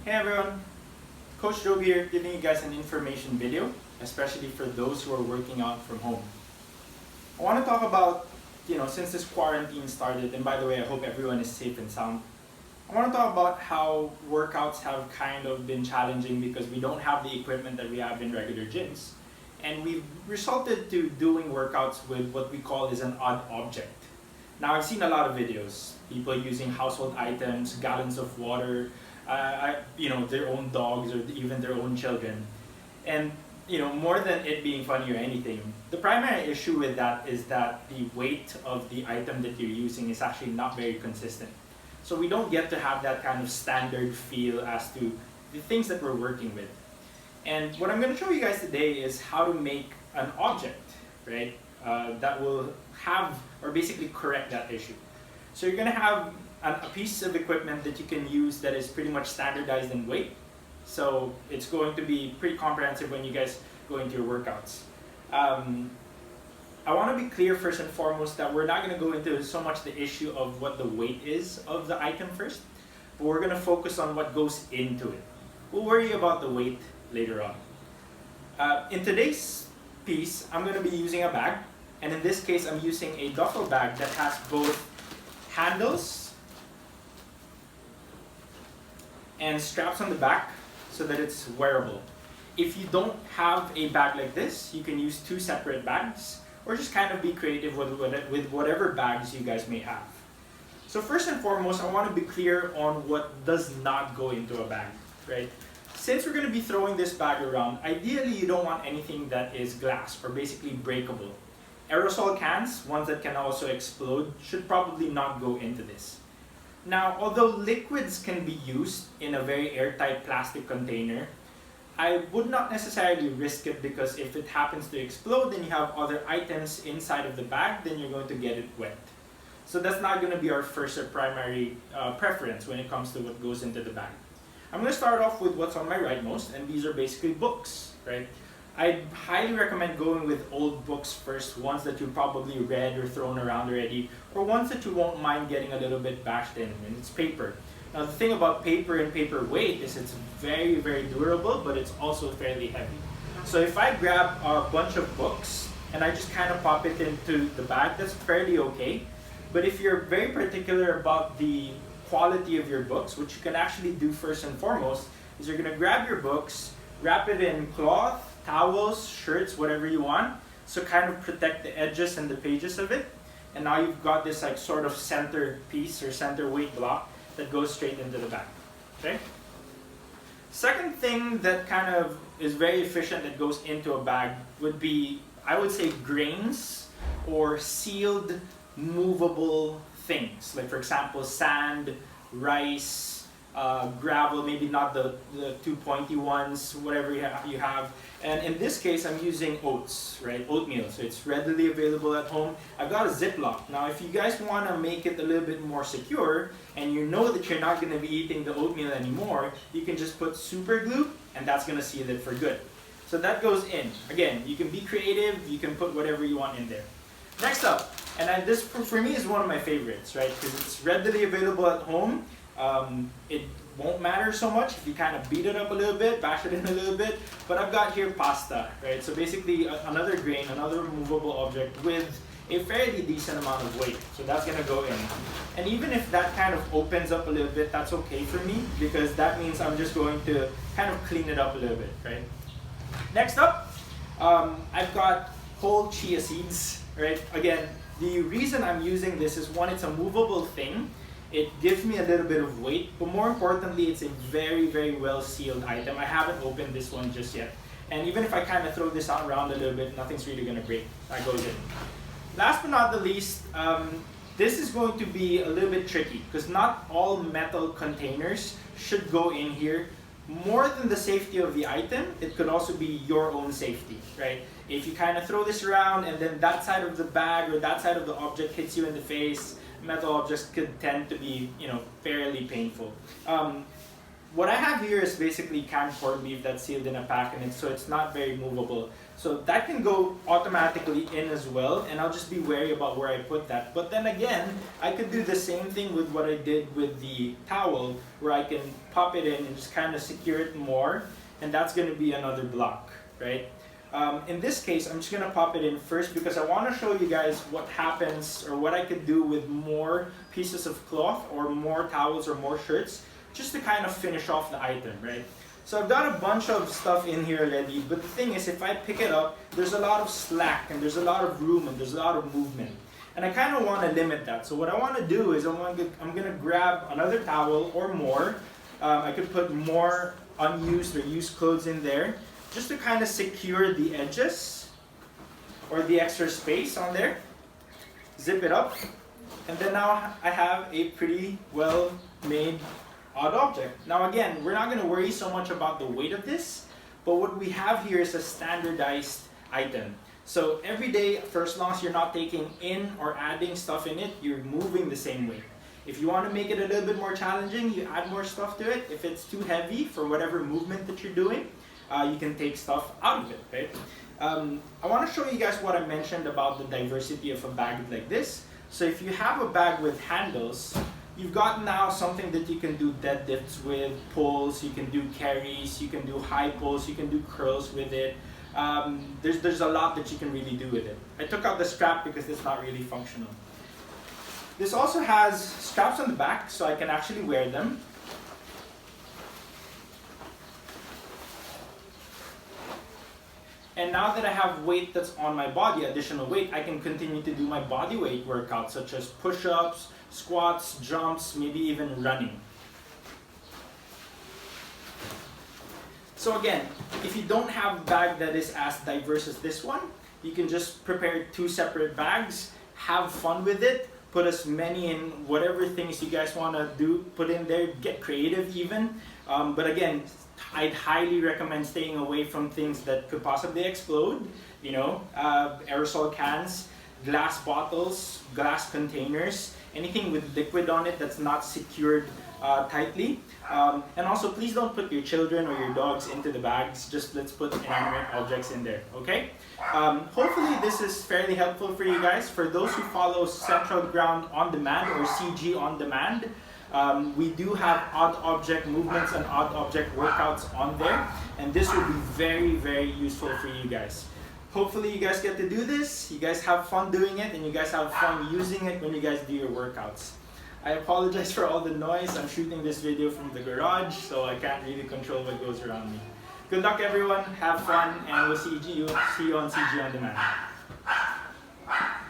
Hey everyone, Coach Joe here giving you guys an information video, especially for those who are working out from home. I want to talk about, since this quarantine started, and by the way, I hope everyone is safe and sound. I want to talk about how workouts have kind of been challenging because we don't have the equipment that we have in regular gyms. And we've resulted to doing workouts with what we call is an odd object. Now I've seen a lot of videos, people using household items, gallons of water, their own dogs or even their own children. And more than it being funny or anything, the primary issue with that is that the weight of the item that you're using is actually not very consistent. So we don't get to have that kind of standard feel as to the things that we're working with. And what I'm going to show you guys today is how to make an object, right, that will have or basically correct that issue. So you're going to have a piece of equipment that you can use that is pretty much standardized in weight. So it's going to be pretty comprehensive when you guys go into your workouts. I want to be clear first and foremost that we're not going to go into so much the issue of what the weight is of the item first, but we're going to focus on what goes into it. We'll worry about the weight later on. In today's piece, I'm going to be using a bag, and in this case, I'm using a duffel bag that has both handles and straps on the back so that it's wearable. If you don't have a bag like this, you can use two separate bags or just kind of be creative with whatever bags you guys may have. So first and foremost, I want to be clear on what does not go into a bag, right? Since we're going to be throwing this bag around, ideally you don't want anything that is glass or basically breakable. Aerosol cans, ones that can also explode, should probably not go into this. Now, although liquids can be used in a very airtight plastic container, I would not necessarily risk it because if it happens to explode and you have other items inside of the bag, then you're going to get it wet. So that's not going to be our first or primary preference when it comes to what goes into the bag. I'm going to start off with what's on my rightmost, and these are basically books, right? I highly recommend going with old books first, ones that you probably read or thrown around already, or ones that you won't mind getting a little bit bashed in, and it's paper. Now the thing about paper and paper weight is it's very, very durable, but it's also fairly heavy. So if I grab a bunch of books and I just kind of pop it into the bag, that's fairly okay. But if you're very particular about the quality of your books, what you can actually do first and foremost is you're going to grab your books, wrap it in cloth, towels, shirts, whatever you want, so kind of protect the edges and the pages of it. And now you've got this like sort of center piece or center weight block that goes straight into the bag. Okay? Second thing that kind of is very efficient that goes into a bag would be, I would say, grains or sealed movable things. Like for example, sand, rice, gravel, maybe not the two pointy ones, whatever you have. And in this case, I'm using oats, right? Oatmeal, so it's readily available at home. I've got a Ziploc. Now, if you guys want to make it a little bit more secure, and you know that you're not going to be eating the oatmeal anymore, you can just put super glue, and that's going to seal it for good. So that goes in. Again, you can be creative, you can put whatever you want in there. Next up, and this for me is one of my favorites, right? Because it's readily available at home. It won't matter so much if you kind of beat it up a little bit, bash it in a little bit. But I've got here pasta, right? So basically another grain, another movable object with a fairly decent amount of weight. So that's going to go in. And even if that kind of opens up a little bit, that's okay for me because that means I'm just going to kind of clean it up a little bit, right? Next up, I've got whole chia seeds, right? Again, the reason I'm using this is one, it's a movable thing. It gives me a little bit of weight, but more importantly, it's a very, very well sealed item. I haven't opened this one just yet. And even if I kind of throw this around a little bit, nothing's really going to break. That goes in. Last but not the least, this is going to be a little bit tricky because not all metal containers should go in here. More than the safety of the item, it could also be your own safety, right? If you kind of throw this around and then that side of the bag or that side of the object hits you in the face, metal objects could tend to be, fairly painful. what I have here is basically canned corned beef that's sealed in a pack, and so it's not very movable. So that can go automatically in as well, and I'll just be wary about where I put that. But then again, I could do the same thing with what I did with the towel, where I can pop it in and just kind of secure it more, and that's going to be another block, right? In this case, I'm just going to pop it in first because I want to show you guys what happens or what I could do with more pieces of cloth or more towels or more shirts, just to kind of finish off the item, right? So I've got a bunch of stuff in here already, but the thing is, if I pick it up, there's a lot of slack and there's a lot of room and there's a lot of movement. And I kind of want to limit that. So what I want to do is I'm going to grab another towel or more. I could put more unused or used clothes in there just to kind of secure the edges or the extra space on there. Zip it up. And then now I have a pretty well made odd object. Now again, we're not going to worry so much about the weight of this, but what we have here is a standardized item. So every day, for as long as you're not taking in or adding stuff in it, you're moving the same way. If you want to make it a little bit more challenging, you add more stuff to it. If it's too heavy for whatever movement that you're doing, you can take stuff out of it, right? I want to show you guys what I mentioned about the diversity of a bag like this. So if you have a bag with handles, you've got now something that you can do deadlifts with, pulls, you can do carries, you can do high pulls, you can do curls with it. There's a lot that you can really do with it. I took out the strap because it's not really functional. This also has straps on the back, so I can actually wear them. And now that I have weight that's on my body, additional weight, I can continue to do my body weight workouts such as push-ups, squats, jumps, maybe even running. So again, if you don't have a bag that is as diverse as this one, you can just prepare 2 separate bags, have fun with it, put as many in whatever things you guys want to do, put in there, get creative even. But again, I'd highly recommend staying away from things that could possibly explode, you know, aerosol cans, glass bottles, glass containers, anything with liquid on it that's not secured tightly. And also, please don't put your children or your dogs into the bags. Just let's put inanimate objects in there, okay? Hopefully this is fairly helpful for you guys. For those who follow Central Ground On Demand or CG On Demand, we do have odd object movements and odd object workouts on there, and this will be very, very useful for you guys. Hopefully you guys get to do this, you guys have fun doing it, and you guys have fun using it when you guys do your workouts. I apologize for all the noise. I'm shooting this video from the garage, so I can't really control what goes around me. Good luck everyone, have fun, and we'll see you on CG On Demand.